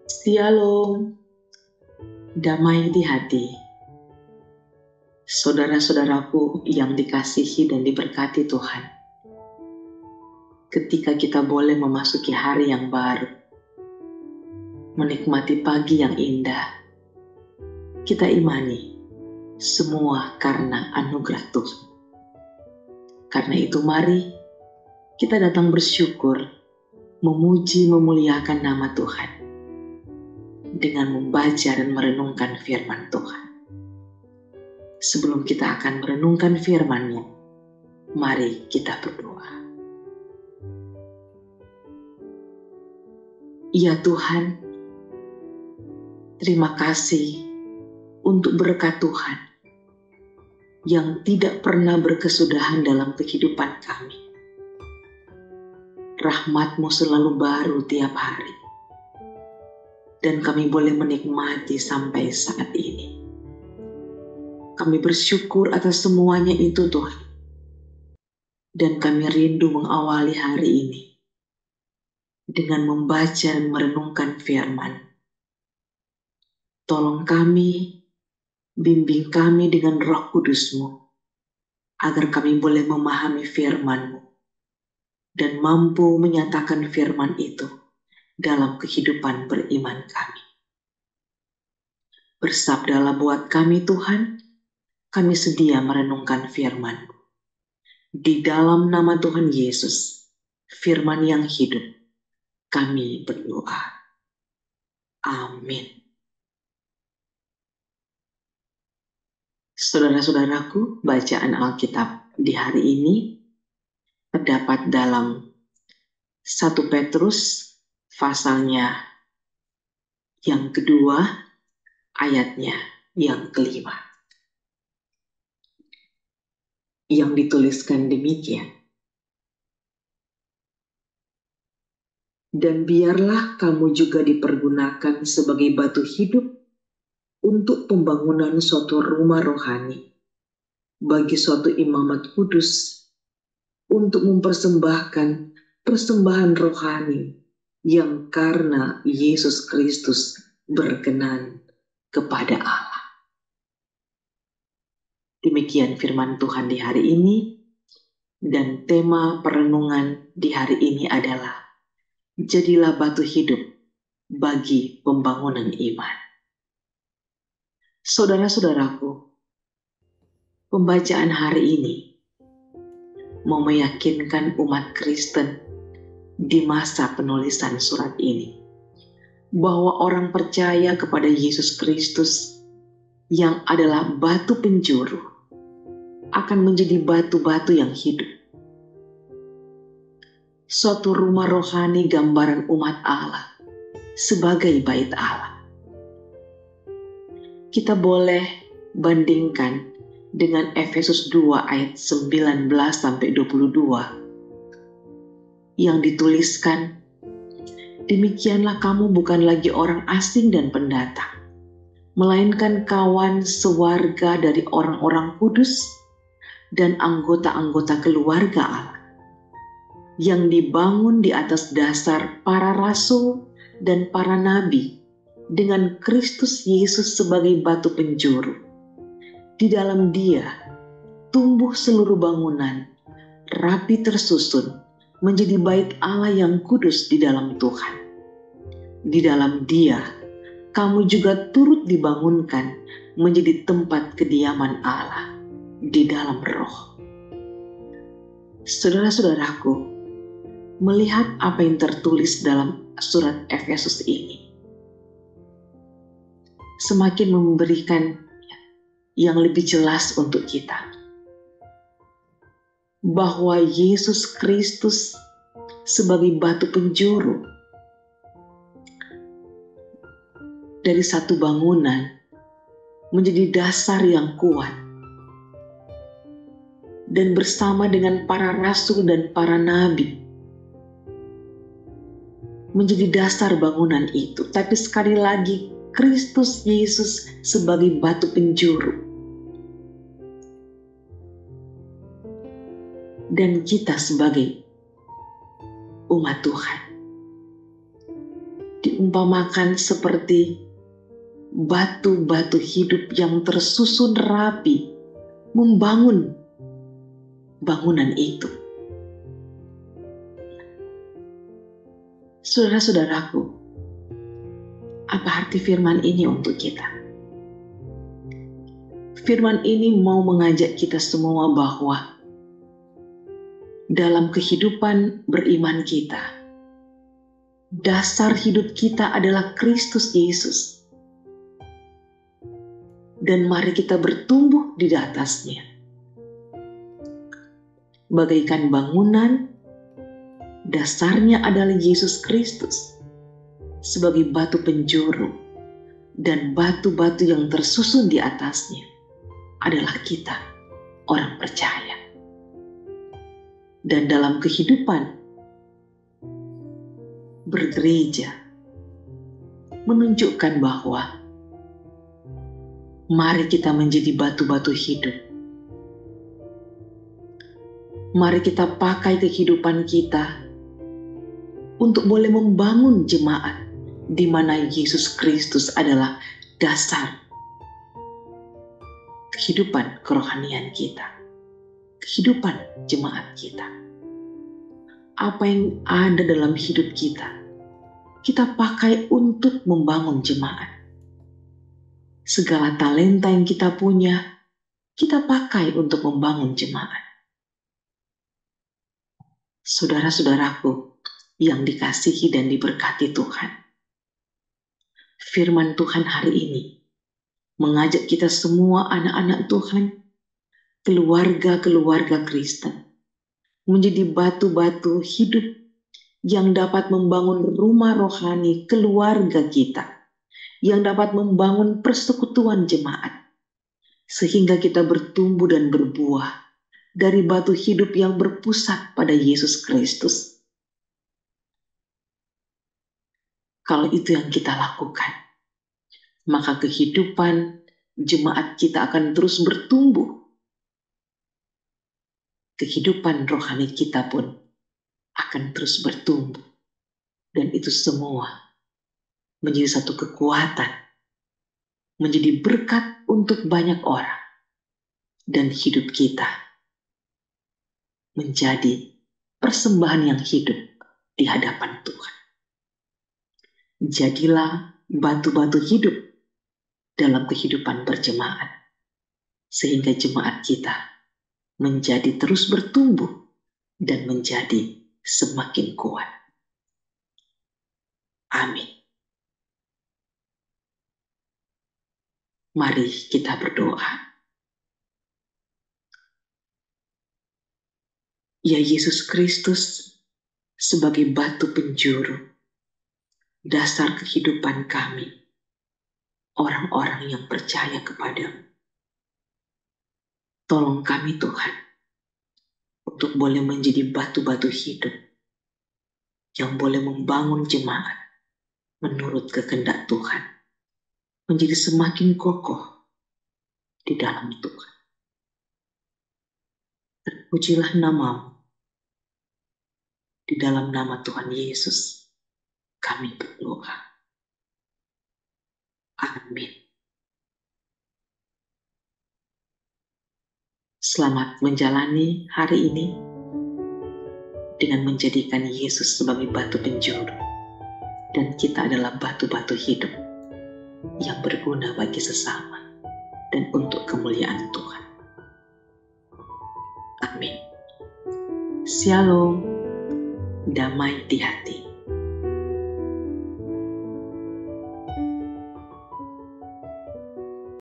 Shalom, damai di hati. Saudara-saudaraku yang dikasihi dan diberkati Tuhan. Ketika kita boleh memasuki hari yang baru, menikmati pagi yang indah, kita imani semua karena anugerah Tuhan. Karena itu mari kita datang bersyukur, memuji, memuliakan nama Tuhan dengan membaca dan merenungkan firman Tuhan. Sebelum kita akan merenungkan firman-Nya, mari kita berdoa. Ya Tuhan, terima kasih untuk berkat Tuhan yang tidak pernah berkesudahan dalam kehidupan kami. Rahmat-Mu selalu baru tiap hari, dan kami boleh menikmati sampai saat ini. Kami bersyukur atas semuanya itu Tuhan, dan kami rindu mengawali hari ini dengan membaca dan merenungkan firman. Tolong kami, bimbing kami dengan Roh Kudus-Mu, agar kami boleh memahami firman-Mu dan mampu menyatakan firman itu dalam kehidupan beriman kami. Bersabdalah buat kami Tuhan, kami sedia merenungkan firman-Mu. Di dalam nama Tuhan Yesus, firman yang hidup, kami berdoa. Amin. Saudara-saudaraku, bacaan Alkitab di hari ini terdapat dalam 1 Petrus pasalnya yang kedua, ayatnya yang kelima. Yang dituliskan demikian. Dan biarlah kamu juga dipergunakan sebagai batu hidup untuk pembangunan suatu rumah rohani bagi suatu imamat kudus, untuk mempersembahkan persembahan rohani yang karena Yesus Kristus berkenan kepada Allah. Demikian firman Tuhan di hari ini, dan tema perenungan di hari ini adalah jadilah batu hidup bagi pembangunan iman. Saudara-saudaraku, pembacaan hari ini mau meyakinkan umat Kristen di masa penulisan surat ini bahwa orang percaya kepada Yesus Kristus yang adalah batu penjuru akan menjadi batu-batu yang hidup. Suatu rumah rohani gambaran umat Allah sebagai bait Allah. Kita boleh bandingkan dengan Efesus 2 ayat 19 sampai 22 yang dituliskan, demikianlah kamu bukan lagi orang asing dan pendatang, melainkan kawan sewarga dari orang-orang kudus dan anggota-anggota keluarga Allah, yang dibangun di atas dasar para rasul dan para nabi, dengan Kristus Yesus sebagai batu penjuru. Di dalam Dia tumbuh seluruh bangunan, rapi tersusun, menjadi bait Allah yang kudus di dalam Tuhan. Di dalam Dia, kamu juga turut dibangunkan menjadi tempat kediaman Allah di dalam Roh. Saudara-saudaraku, melihat apa yang tertulis dalam surat Efesus ini, semakin memberikan yang lebih jelas untuk kita bahwa Yesus Kristus sebagai batu penjuru dari satu bangunan menjadi dasar yang kuat, dan bersama dengan para rasul dan para nabi menjadi dasar bangunan itu. Tapi sekali lagi, Kristus Yesus sebagai batu penjuru, dan kita sebagai umat Tuhan diumpamakan seperti batu-batu hidup yang tersusun rapi membangun bangunan itu. Saudara-saudaraku, apa arti firman ini untuk kita? Firman ini mau mengajak kita semua bahwa dalam kehidupan beriman kita, dasar hidup kita adalah Kristus Yesus. Dan mari kita bertumbuh di atasnya. Bagaikan bangunan, dasarnya adalah Yesus Kristus sebagai batu penjuru, dan batu-batu yang tersusun di atasnya adalah kita, orang percaya. Dan dalam kehidupan bergereja menunjukkan bahwa mari kita menjadi batu-batu hidup. Mari kita pakai kehidupan kita untuk boleh membangun jemaat di mana Yesus Kristus adalah dasar kehidupan kerohanian kita, kehidupan jemaat kita. Apa yang ada dalam hidup kita, kita pakai untuk membangun jemaat. Segala talenta yang kita punya, kita pakai untuk membangun jemaat. Saudara-saudaraku yang dikasihi dan diberkati Tuhan, firman Tuhan hari ini mengajak kita semua anak-anak Tuhan, keluarga-keluarga Kristen, menjadi batu-batu hidup yang dapat membangun rumah rohani keluarga kita, yang dapat membangun persekutuan jemaat, sehingga kita bertumbuh dan berbuah dari batu hidup yang berpusat pada Yesus Kristus. Kalau itu yang kita lakukan, maka kehidupan jemaat kita akan terus bertumbuh. Kehidupan rohani kita pun akan terus bertumbuh. Dan itu semua menjadi satu kekuatan, menjadi berkat untuk banyak orang. Dan hidup kita menjadi persembahan yang hidup di hadapan Tuhan. Jadilah batu-batu hidup dalam kehidupan berjemaat, sehingga jemaat kita menjadi terus bertumbuh dan menjadi semakin kuat. Amin. Mari kita berdoa. Ya Yesus Kristus, sebagai batu penjuru, dasar kehidupan kami, orang-orang yang percaya kepadamu. Tolong kami Tuhan, untuk boleh menjadi batu-batu hidup, yang boleh membangun jemaat menurut kehendak Tuhan, menjadi semakin kokoh di dalam Tuhan. Terpujilah namamu. Di dalam nama Tuhan Yesus, kami berdoa. Amin. Selamat menjalani hari ini dengan menjadikan Yesus sebagai batu penjuru, dan kita adalah batu-batu hidup yang berguna bagi sesama dan untuk kemuliaan Tuhan. Amin. Shalom, damai di hati.